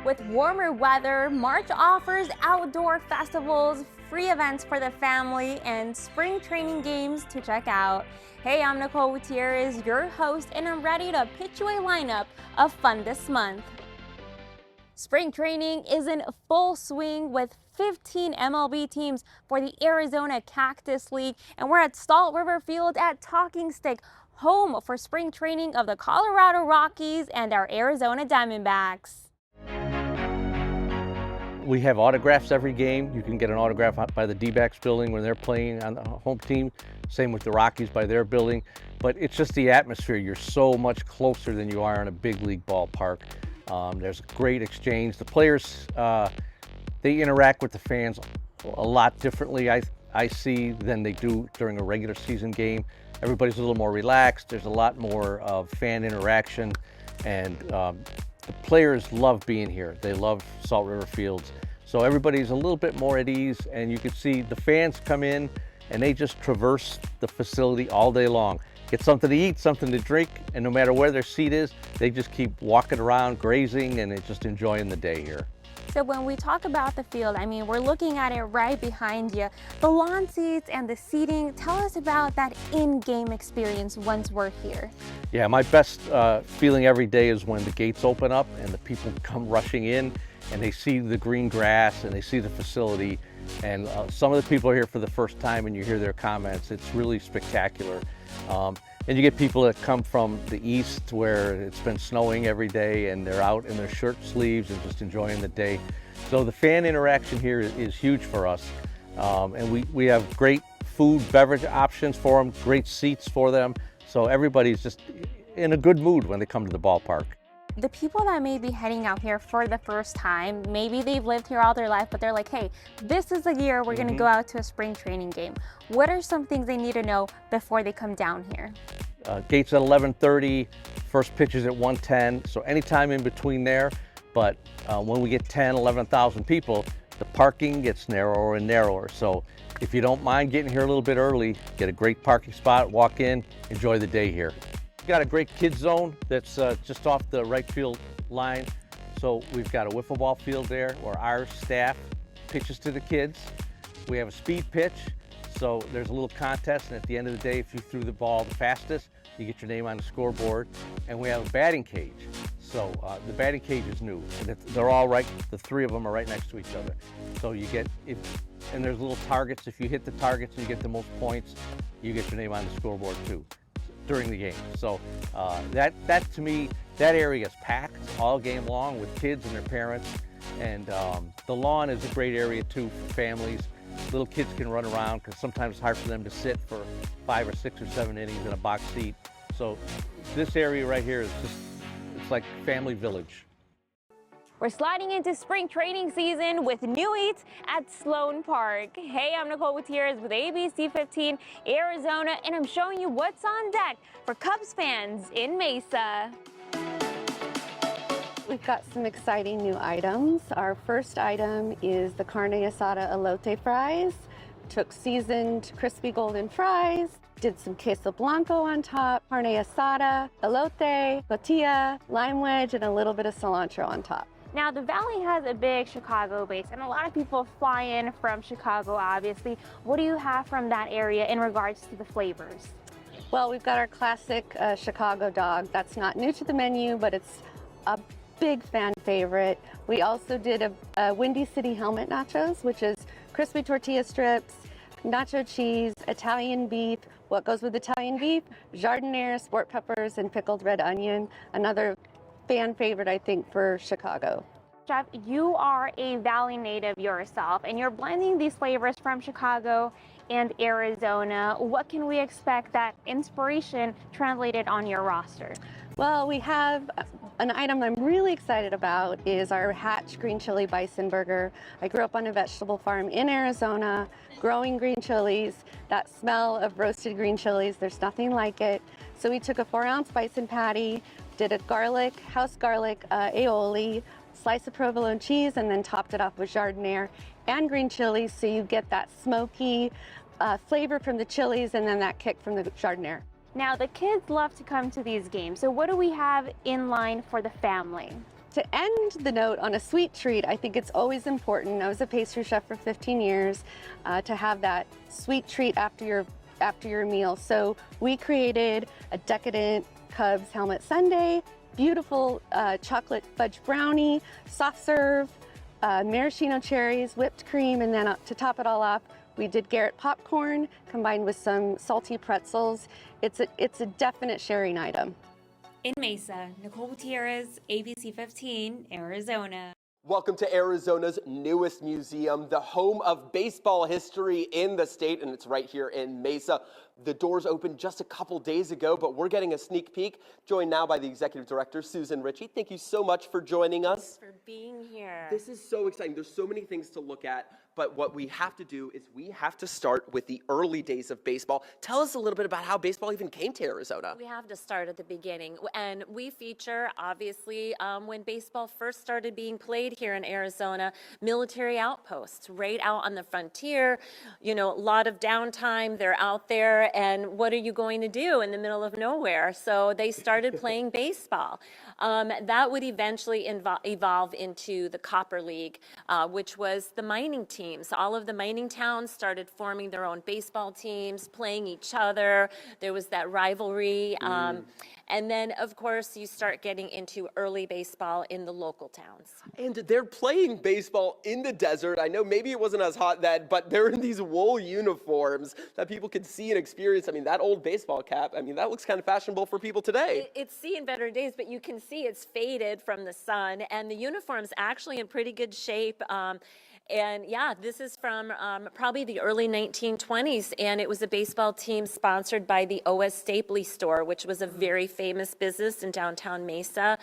With warmer weather, March offers outdoor festivals, free events for the family, and spring training games to check out. Hey, I'm Nicole Gutierrez, your host, and I'm ready to pitch you a lineup of fun this month. Spring training is in full swing with 15 MLB teams for the Arizona Cactus League, and we're at Salt River Field at Talking Stick, home for spring training of the Colorado Rockies and our Arizona Diamondbacks. We have autographs every game. You can get an autograph out by the D-backs building when they're playing on the home team. Same with the Rockies by their building. But it's just the atmosphere. You're so much closer than you are in a big league ballpark. There's a great exchange. The players, they interact with the fans a lot differently, I see, than they do during a regular season game. Everybody's a little more relaxed. There's a lot more fan interaction, and the players love being here. They love Salt River Fields. So everybody's a little bit more at ease, and you can see the fans come in and they just traverse the facility all day long. Get something to eat, something to drink, and no matter where their seat is, they just keep walking around, grazing, and just enjoying the day here. So when we talk about the field, I mean, we're looking at it right behind you. The lawn seats and the seating, tell us about that in-game experience once we're here. Yeah, my best feeling every day is when the gates open up and the people come rushing in and they see the green grass and they see the facility. And some of the people are here for the first time and you hear their comments. It's really spectacular. And you get people that come from the east where it's been snowing every day and they're out in their shirt sleeves and just enjoying the day. So the fan interaction here is huge for us. And we have great food, beverage options for them, great seats for them. So everybody's just in a good mood when they come to the ballpark. The people that may be heading out here for the first time, maybe they've lived here all their life, but they're like, hey, this is the year we're going to go out to a spring training game. What are some things they need to know before they come down here? Gates at 11:30, first pitch is at 1:10, so anytime in between there. But when we get 10, 11,000 people, the parking gets narrower and narrower. So if you don't mind getting here a little bit early, get a great parking spot, walk in, enjoy the day here. Got a great kids zone that's just off the right field line. So we've got a wiffle ball field there where our staff pitches to the kids. We have a speed pitch, so there's a little contest, and at the end of the day, if you threw the ball the fastest, you get your name on the scoreboard. And we have a batting cage. So the batting cage is new, and they're all right, the three of them are right next to each other. So you get, and there's little targets. If you hit the targets and you get the most points, you get your name on the scoreboard too during the game. So that to me, that area is packed all game long with kids and their parents. And the lawn is a great area too for families. Little kids can run around because sometimes it's hard for them to sit for 5 or 6 or 7 innings in a box seat. So this area right here is just, it's like family village. We're sliding into spring training season with new eats at Sloan Park. Hey, I'm Nicole Gutierrez with ABC 15 Arizona, and I'm showing you what's on deck for Cubs fans in Mesa. We've got some exciting new items. Our first item is the carne asada elote fries. Took seasoned crispy golden fries, did some queso blanco on top, carne asada, elote, tortilla, lime wedge, and a little bit of cilantro on top. Now, the Valley has a big Chicago base, and a lot of people fly in from Chicago, obviously. What do you have from that area in regards to the flavors? Well, we've got our classic Chicago dog. That's not new to the menu, but it's a big fan favorite. We also did a Windy City helmet nachos, which is crispy tortilla strips, nacho cheese, Italian beef. What goes with Italian beef? Jardiniere, sport peppers, and pickled red onion. Another fan favorite, I think, for Chicago. Jeff, you are a Valley native yourself, and you're blending these flavors from Chicago and Arizona. What can we expect that inspiration translated on your roster? Well, we have an item I'm really excited about is our Hatch green chili bison burger. I grew up on a vegetable farm in Arizona, growing green chilies. That smell of roasted green chilies, there's nothing like it. So we took a 4-ounce bison patty, did a house garlic aioli, slice of provolone cheese, and then topped it off with jardiniere and green chilies, so you get that smoky flavor from the chilies and then that kick from the jardiniere. Now, the kids love to come to these games, so what do we have in line for the family? To end the note on a sweet treat, I think it's always important. I was a pastry chef for 15 years to have that sweet treat after your meal. So we created a decadent Cubs helmet sundae, beautiful chocolate fudge brownie, soft serve, maraschino cherries, whipped cream, and then to top it all off, we did Garrett popcorn combined with some salty pretzels. It's a definite sharing item. In Mesa, Nicole Gutierrez, ABC 15, Arizona. Welcome to Arizona's newest museum, the home of baseball history in the state, and it's right here in Mesa. The doors opened just a couple days ago, but we're getting a sneak peek, joined now by the executive director, Susan Ritchie. Thank you so much for joining us. Thanks for being here. This is so exciting. There's so many things to look at, but what we have to do is we have to start with the early days of baseball. Tell us a little bit about how baseball even came to Arizona. We have to start at the beginning, and we feature, obviously, when baseball first started being played here in Arizona, military outposts, right out on the frontier, you know, a lot of downtime, they're out there, and what are you going to do in the middle of nowhere? So they started playing baseball. That would eventually evolve into the Copper League, which was the mining teams. All of the mining towns started forming their own baseball teams, playing each other. There was that rivalry. And then, of course, you start getting into early baseball in the local towns. And they're playing baseball in the desert. I know maybe it wasn't as hot then, but they're in these wool uniforms that people could see and experience. I mean, that old baseball cap, I mean, that looks kind of fashionable for people today. It's seen better days, but you can see it's faded from the sun, and the uniform's actually in pretty good shape. And yeah, this is from probably the early 1920s, and it was a baseball team sponsored by the O.S. Stapley store, which was a very famous business in downtown Mesa.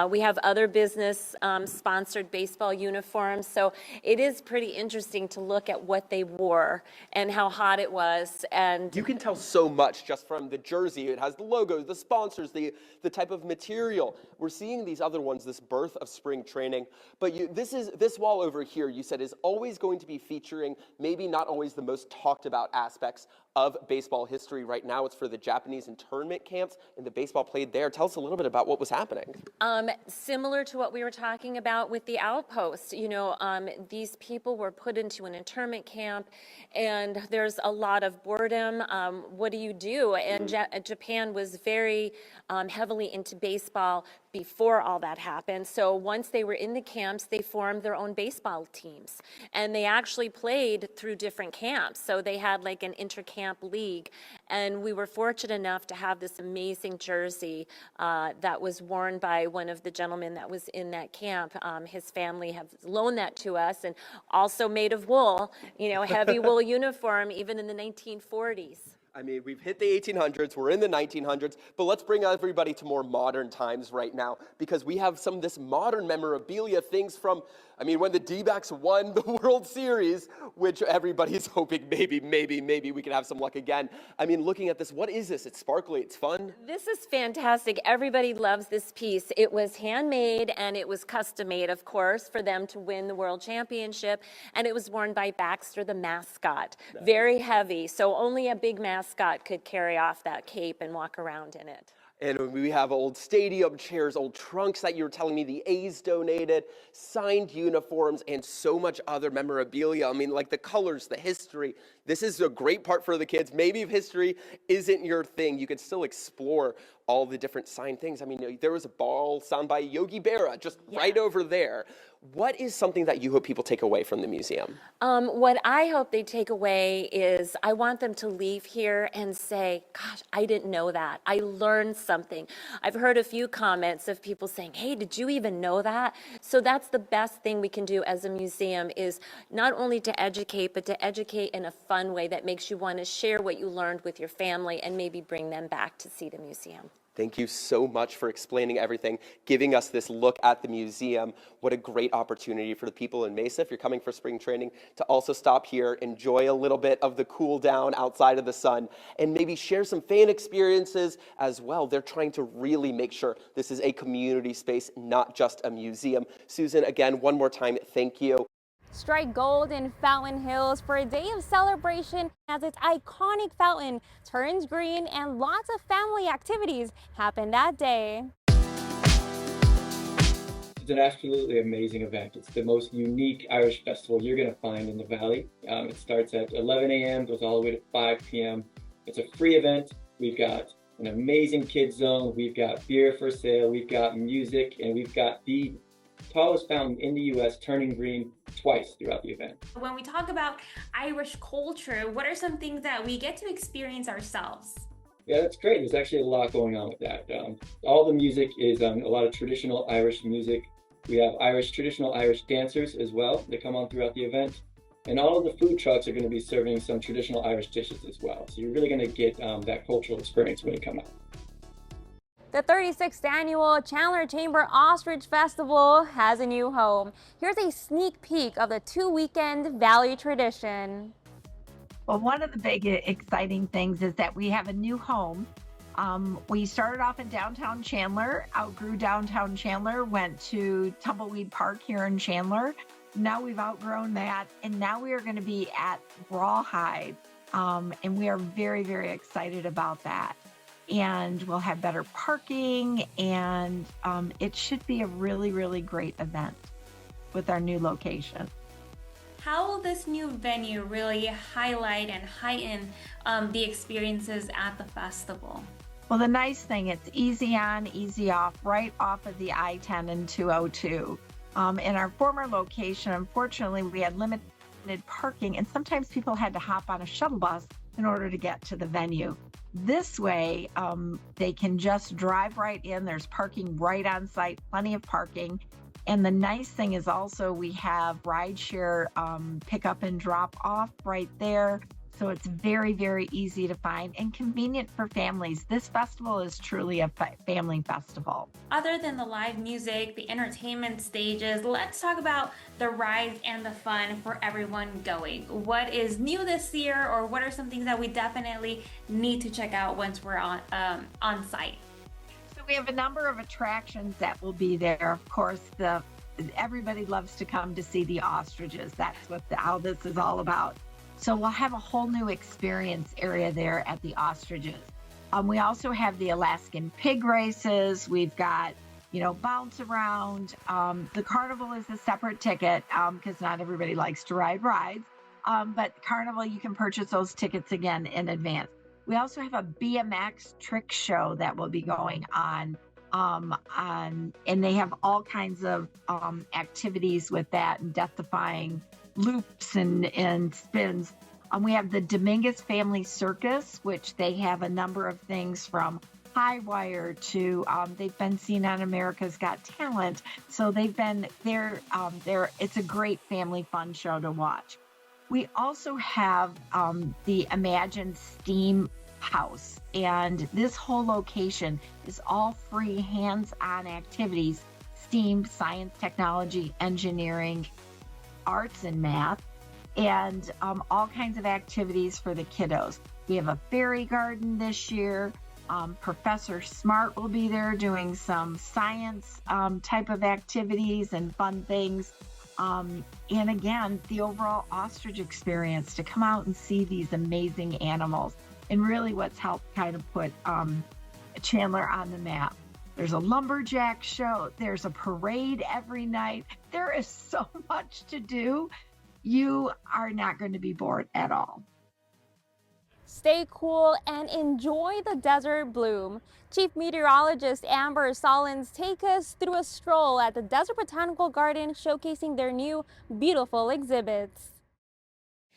We have other business sponsored baseball uniforms, so it is pretty interesting to look at what they wore and how hot it was. And you can tell so much just from the jersey. It has the logos, the sponsors, the type of material. We're seeing these other ones, this birth of spring training. But this wall over here, you said, is always going to be featuring maybe not always the most talked about aspects of baseball history. Right now it's for the Japanese internment camps and the baseball played there. Tell us a little bit about what was happening. Similar to what we were talking about with the outposts, you know, these people were put into an internment camp, and there's a lot of boredom. What do you do? And Japan was very heavily into baseball before all that happened. So once they were in the camps, they formed their own baseball teams, and they actually played through different camps. So they had like an inter-camp league, and we were fortunate enough to have this amazing jersey that was worn by one of the gentlemen that was in that camp. His family have loaned that to us, and also made of wool, you know, heavy wool uniform, even in the 1940s. I mean, we've hit the 1800s, we're in the 1900s, but let's bring everybody to more modern times right now, because we have some of this modern memorabilia, things from, I mean, when the D-backs won the World Series, which everybody's hoping maybe we can have some luck again. I mean, looking at this, what is this? It's sparkly, it's fun. This is fantastic. Everybody loves this piece. It was handmade, and it was custom made, of course, for them to win the World Championship, and it was worn by Baxter, the mascot. Nice. Very heavy, so only a big mascot could carry off that cape and walk around in it. And we have old stadium chairs, old trunks that you were telling me the A's donated, signed uniforms, and so much other memorabilia. I mean, like the colors, the history. This is a great part for the kids. Maybe if history isn't your thing, you could still explore all the different signed things. I mean, there was a ball signed by Yogi Berra just right over there. What is something that you hope people take away from the museum? What I hope they take away is I want them to leave here and say, gosh, I didn't know that. I learned something. I've heard a few comments of people saying, hey, did you even know that? So that's the best thing we can do as a museum, is not only to educate, but to educate in a fun way that makes you want to share what you learned with your family and maybe bring them back to see the museum. Thank you so much for explaining everything, giving us this look at the museum. What a great opportunity for the people in Mesa, if you're coming for spring training, to also stop here, enjoy a little bit of the cool down outside of the sun, and maybe share some fan experiences as well. They're trying to really make sure this is a community space, not just a museum. Susan, again, one more time, thank you. Strike gold in Fountain Hills for a day of celebration as its iconic fountain turns green, and lots of family activities happen that day. It's an absolutely amazing event. It's the most unique Irish festival you're going to find in the Valley. It starts at 11 a.m., goes all the way to 5 p.m. It's a free event. We've got an amazing kids zone. We've got beer for sale. We've got music, and we've got the tallest fountain in the U.S. turning green twice throughout the event. When we talk about Irish culture, what are some things that we get to experience ourselves? Yeah, that's great. There's actually a lot going on with that. All the music is a lot of traditional Irish music. We have traditional Irish dancers as well that come on throughout the event. And all of the food trucks are going to be serving some traditional Irish dishes as well. So you're really going to get that cultural experience when you come out. The 36th annual Chandler Chamber Ostrich Festival has a new home. Here's a sneak peek of the two-weekend Valley tradition. Well, one of the big exciting things is that we have a new home. We started off in downtown Chandler, outgrew downtown Chandler, went to Tumbleweed Park here in Chandler. Now we've outgrown that, and now we are going to be at Rawhide, and we are very, very excited about that. And we'll have better parking, and it should be a really, really great event with our new location. How will this new venue really highlight and heighten the experiences at the festival? Well, the nice thing, it's easy on, easy off, right off of the I-10 and 202. In our former location, unfortunately, we had limited parking, and sometimes people had to hop on a shuttle bus in order to get to the venue. This way, they can just drive right in. There's parking right on site, plenty of parking. And the nice thing is also we have rideshare pickup and drop off right there. So it's very, very easy to find and convenient for families. This festival is truly a family festival. Other than the live music, the entertainment stages, let's talk about the rides and the fun for everyone going. What is new this year, or what are some things that we definitely need to check out once we're on site? We have a number of attractions that will be there. Of course, everybody loves to come to see the ostriches. That's how this is all about. So we'll have a whole new experience area there at the ostriches. We also have the Alaskan pig races. We've got, bounce around. The carnival is a separate ticket because not everybody likes to ride rides. But carnival, you can purchase those tickets again in advance. We also have a BMX trick show that will be going on, and they have all kinds of activities with that, and death-defying loops and spins. We have the Dominguez Family Circus, which they have a number of things from high wire to they've been seen on America's Got Talent, so they've been there. It's a great family fun show to watch. We also have the Imagine Steam House, and this whole location is all free hands-on activities, STEAM, science, technology, engineering, arts, and math, and all kinds of activities for the kiddos. We have a fairy garden this year. Professor Smart will be there doing some science type of activities and fun things. And again, the overall ostrich experience, to come out and see these amazing animals, and really what's helped kind of put Chandler on the map. There's a lumberjack show. There's a parade every night. There is so much to do. You are not going to be bored at all. Stay cool and enjoy the desert bloom. Chief Meteorologist Amber Solins take us through a stroll at the Desert Botanical Garden, showcasing their new beautiful exhibits.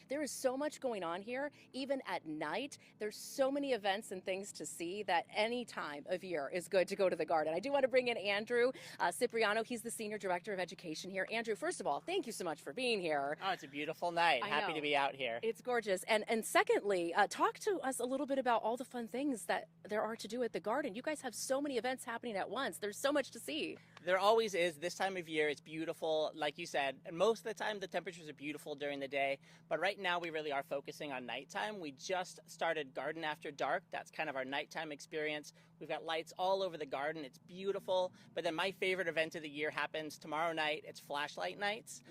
There is so much going on here, even at night. There's so many events and things to see that any time of year is good to go to the garden. I do want to bring in Andrew Cipriano. He's the Senior Director of Education here. Andrew, first of all, thank you so much for being here. Oh, it's a beautiful night. Happy to be out here. It's gorgeous. And secondly, talk to us a little bit about all the fun things that there are to do at the garden. You guys have so many events happening at once. There's so much to see. There always is. This time of year, it's beautiful, like you said. And most of the time, the temperatures are beautiful during the day. But right now, we really are focusing on nighttime. We just started Garden After Dark. That's kind of our nighttime experience. We've got lights all over the garden. It's beautiful. But then my favorite event of the year happens tomorrow night. It's flashlight nights.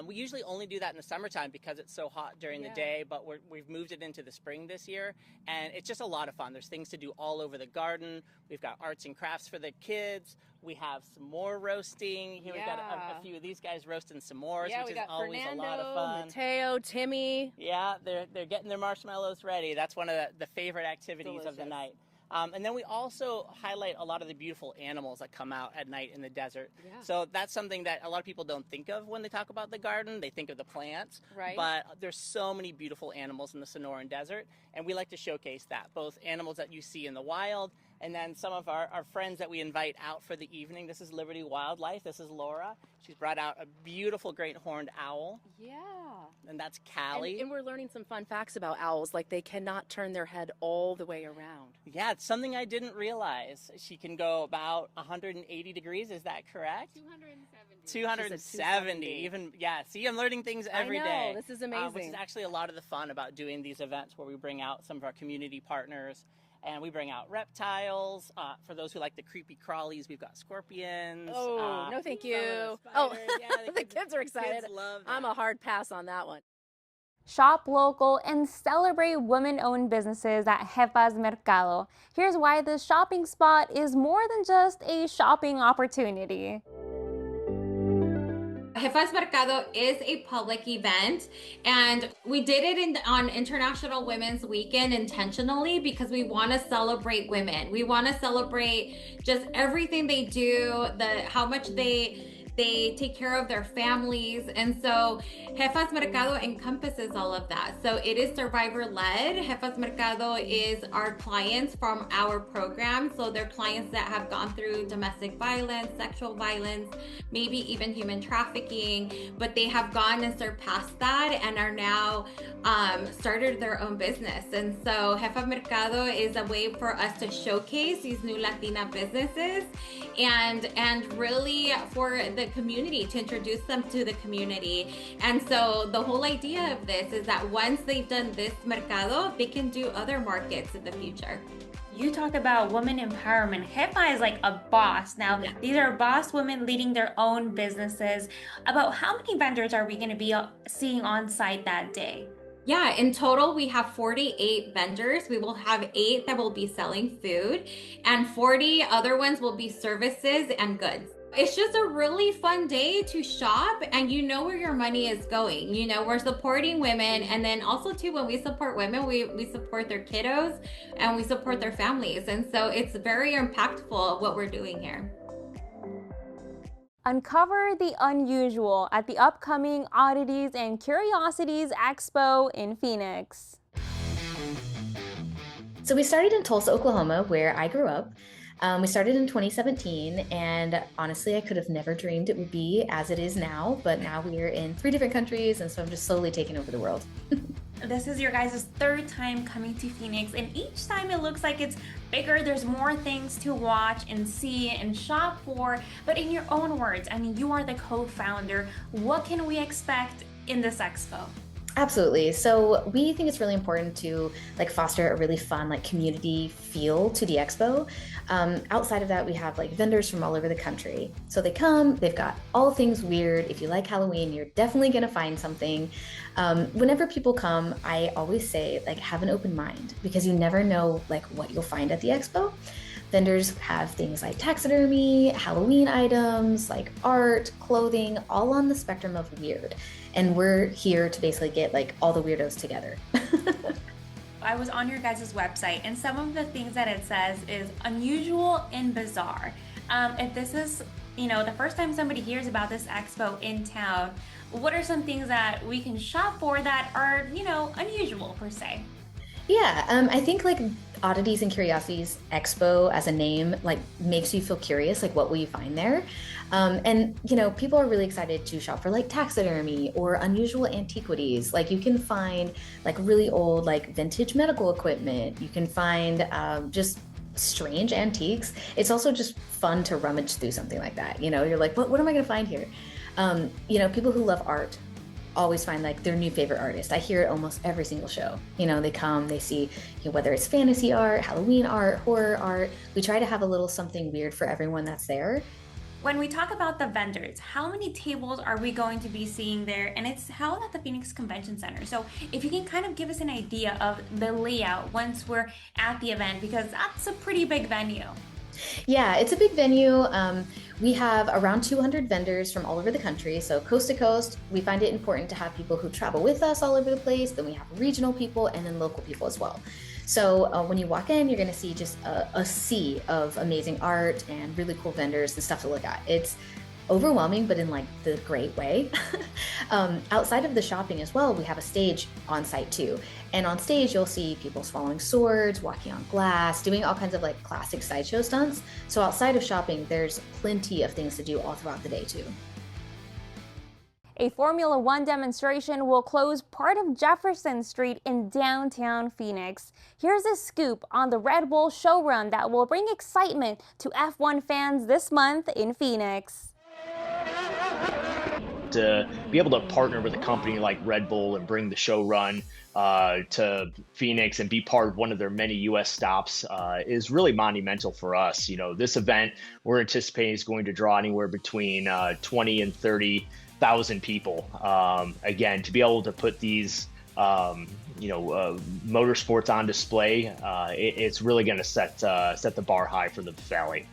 We usually only do that in the summertime because it's so hot during the day, but we've moved it into the spring this year. And it's just a lot of fun. There's things to do all over the garden. We've got arts and crafts for the kids. We have some more roasting. Here we've got a few of these guys roasting some s'mores, which is always a lot of fun. Mateo, Timmy. Yeah, they're getting their marshmallows ready. That's one of the favorite activities of the night. And then we also highlight a lot of the beautiful animals that come out at night in the desert. Yeah. So that's something that a lot of people don't think of when they talk about the garden. They think of the plants. Right. But there's so many beautiful animals in the Sonoran Desert, and we like to showcase that, both animals that you see in the wild, and then some of our friends that we invite out for the evening. This is Liberty Wildlife. This is Laura. She's brought out a beautiful great horned owl. Yeah. And that's Callie. And we're learning some fun facts about owls, like they cannot turn their head all the way around. Yeah, it's something I didn't realize. She can go about 180 degrees, is that correct? 270. Even, yeah, see, I'm learning things every day. This is amazing. Which is actually a lot of the fun about doing these events where we bring out some of our community partners. And we bring out reptiles. For those who like the creepy crawlies, we've got scorpions. Oh, no thank you. Oh, yeah, the kids are excited. Kids love that. I'm a hard pass on that one. Shop local and celebrate women-owned businesses at Jefas Mercado. Here's why this shopping spot is more than just a shopping opportunity. Jefas Mercado is a public event, and we did it on International Women's Weekend intentionally because we want to celebrate women. We want to celebrate just everything they do, how much they take care of their families. And so Jefas Mercado encompasses all of that. So it is survivor-led. Jefas Mercado is our clients from our program. So they're clients that have gone through domestic violence, sexual violence, maybe even human trafficking, but they have gone and surpassed that and are now started their own business. And so Jefas Mercado is a way for us to showcase these new Latina businesses and really for the community, to introduce them to the community. And so the whole idea of this is that once they've done this mercado, they can do other markets in the future. You talked about women empowerment. Jefa is like a boss. Now, these are boss women leading their own businesses. About how many vendors are we going to be seeing on site that day? Yeah, in total, we have 48 vendors. We will have 8 that will be selling food, and 40 other ones will be services and goods. It's just a really fun day to shop, and you know where your money is going. You know, we're supporting women, and then also too, when we support women, we support their kiddos and we support their families. And so it's very impactful what we're doing here. Uncover the unusual at the upcoming Oddities and Curiosities Expo in Phoenix. So we started in Tulsa, Oklahoma, where I grew up. We started in 2017, and honestly, I could have never dreamed it would be as it is now, but now we are in 3 different countries, and so I'm just slowly taking over the world. This is your guys' 3rd time coming to Phoenix, and each time it looks like it's bigger. There's more things to watch and see and shop for, but in your own words, I mean, you are the co-founder. What can we expect in this expo? Absolutely. So we think it's really important to foster a really fun community feel to the expo. Outside of that, we have vendors from all over the country. So they come, they've got all things weird. If you like Halloween, you're definitely going to find something. Whenever people come, I always say have an open mind, because you never know what you'll find at the expo. Vendors have things like taxidermy, Halloween items, art, clothing, all on the spectrum of weird. And we're here to basically get all the weirdos together. I was on your guys' website, and some of the things that it says is unusual and bizarre. If this is, the first time somebody hears about this expo in town, what are some things that we can shop for that are, unusual per se? Yeah, I think Oddities and Curiosities Expo as a name makes you feel curious, what will you find there? And people are really excited to shop for taxidermy or unusual antiquities. You can find really old vintage medical equipment. You can find just strange antiques. It's also just fun to rummage through something like that. You're like, what am I gonna find here? People who love art always find their new favorite artist. I hear it almost every single show. They come, they see whether it's fantasy art, Halloween art, horror art. We try to have a little something weird for everyone that's there. When we talk about the vendors, how many tables are we going to be seeing there? And it's held at the Phoenix Convention Center. So if you can kind of give us an idea of the layout once we're at the event, because that's a pretty big venue. Yeah, it's a big venue. We have around 200 vendors from all over the country. So coast to coast, we find it important to have people who travel with us all over the place. Then we have regional people and then local people as well. So when you walk in, you're going to see just a sea of amazing art and really cool vendors and stuff to look at. It's overwhelming, but in like the great way. Outside of the shopping as well, we have a stage on site too. And on stage, you'll see people swallowing swords, walking on glass, doing all kinds of like classic sideshow stunts. So outside of shopping, there's plenty of things to do all throughout the day too. A Formula One demonstration will close part of Jefferson Street in downtown Phoenix. Here's a scoop on the Red Bull Showrun that will bring excitement to F1 fans this month in Phoenix. To be able to partner with a company like Red Bull and bring the Showrun to Phoenix and be part of one of their many U.S. stops is really monumental for us. You know, this event we're anticipating is going to draw anywhere between 20 and 30,000 people. Again, to be able to put these motorsports on display, it's really going to set the bar high for the Valley.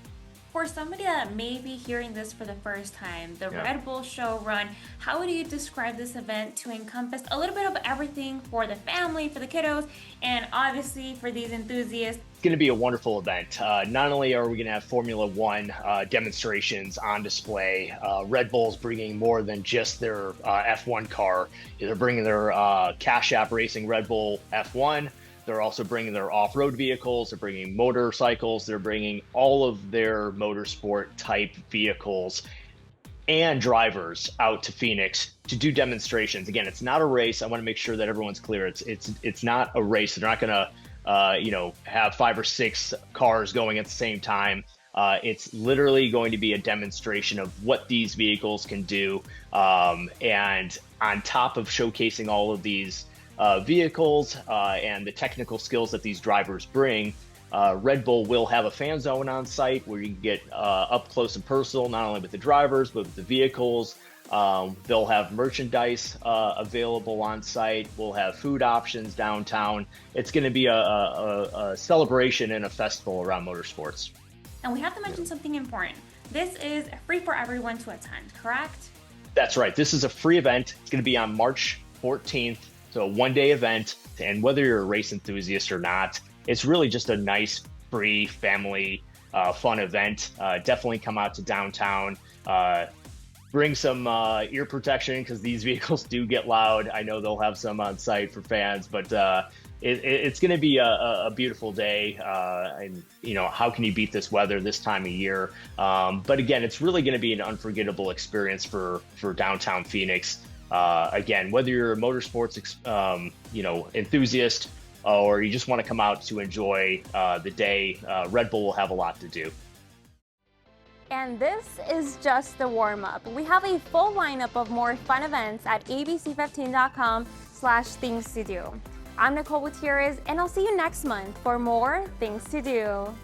For somebody that may be hearing this for the first time, the Red Bull Showrun, how would you describe this event to encompass a little bit of everything for the family, for the kiddos, and obviously for these enthusiasts? It's going to be a wonderful event. Not only are we going to have Formula One demonstrations on display, Red Bull's bringing more than just their F1 car. They're bringing their Cash App Racing Red Bull F1. They're also bringing their off-road vehicles, they're bringing motorcycles, they're bringing all of their motorsport type vehicles and drivers out to Phoenix to do demonstrations. Again, it's not a race. I want to make sure that everyone's clear. It's not a race. They're not going to have 5 or 6 cars going at the same time. It's literally going to be a demonstration of what these vehicles can do. And on top of showcasing all of these vehicles and the technical skills that these drivers bring, Red Bull will have a fan zone on site where you can get up close and personal, not only with the drivers, but with the vehicles. They'll have merchandise available on site. We'll have food options downtown. It's going to be a celebration and a festival around motorsports. And we have to mention something important. This is free for everyone to attend, correct? That's right. This is a free event. It's going to be on March 14th. So a one-day event, and whether you're a race enthusiast or not, it's really just a nice, free, family, fun event. Definitely come out to downtown. Bring some ear protection because these vehicles do get loud. I know they'll have some on site for fans, but it's going to be a beautiful day. And how can you beat this weather this time of year? But again, it's really going to be an unforgettable experience for downtown Phoenix. Again, whether you're a motorsports, enthusiast, or you just want to come out to enjoy the day, Red Bull will have a lot to do. And this is just the warm-up. We have a full lineup of more fun events at abc15.com/things to do. I'm Nicole Gutierrez, and I'll see you next month for more Things to Do.